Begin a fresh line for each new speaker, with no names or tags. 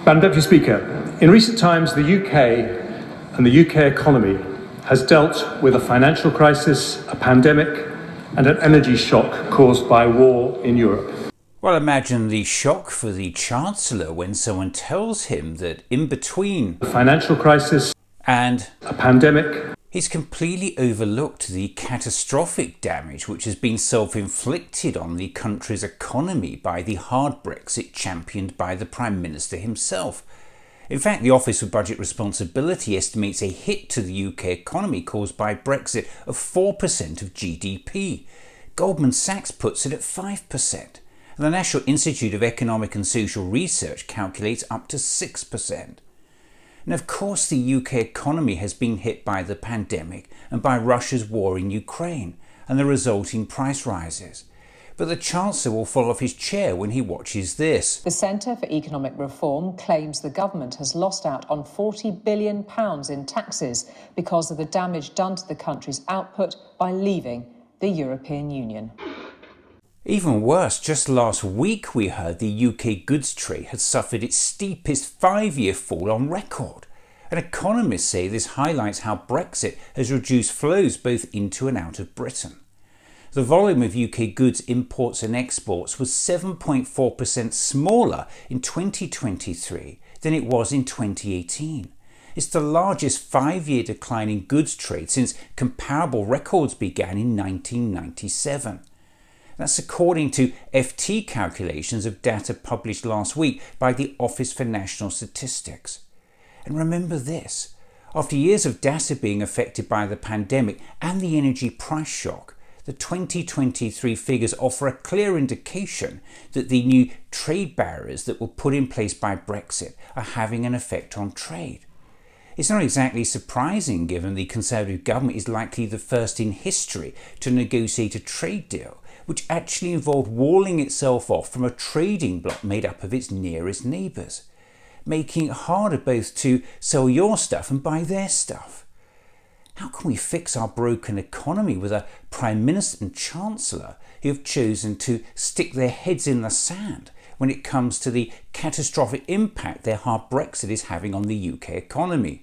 Madam Deputy Speaker, in recent times the UK and the UK economy has dealt with a financial crisis, a pandemic and an energy shock caused by war in Europe.
Well, imagine the shock for the Chancellor when someone tells him that in between
a financial crisis
and
a pandemic,
he's completely overlooked the catastrophic damage which has been self-inflicted on the country's economy by the hard Brexit championed by the Prime Minister himself. In fact, the Office of Budget Responsibility estimates a hit to the UK economy caused by Brexit of 4% of GDP. Goldman Sachs puts it at 5%. And the National Institute of Economic and Social Research calculates up to 6%. And of course the UK economy has been hit by the pandemic and by Russia's war in Ukraine and the resulting price rises. But the Chancellor will fall off his chair when he watches this.
The Centre for Economic Reform claims the government has lost out on £40 billion in taxes because of the damage done to the country's output by leaving the European Union.
Even worse, just last week we heard the UK goods trade had suffered its steepest 5-year fall on record. And economists say this highlights how Brexit has reduced flows both into and out of Britain. The volume of UK goods imports and exports was 7.4% smaller in 2023 than it was in 2018. It's the largest 5-year decline in goods trade since comparable records began in 1997. That's according to FT calculations of data published last week by the Office for National Statistics. And remember this, after years of data being affected by the pandemic and the energy price shock, the 2023 figures offer a clear indication that the new trade barriers that were put in place by Brexit are having an effect on trade. It's not exactly surprising given the Conservative government is likely the first in history to negotiate a trade deal which actually involved walling itself off from a trading bloc made up of its nearest neighbours, making it harder both to sell your stuff and buy their stuff. How can we fix our broken economy with a Prime Minister and Chancellor who have chosen to stick their heads in the sand when it comes to the catastrophic impact their hard Brexit is having on the UK economy?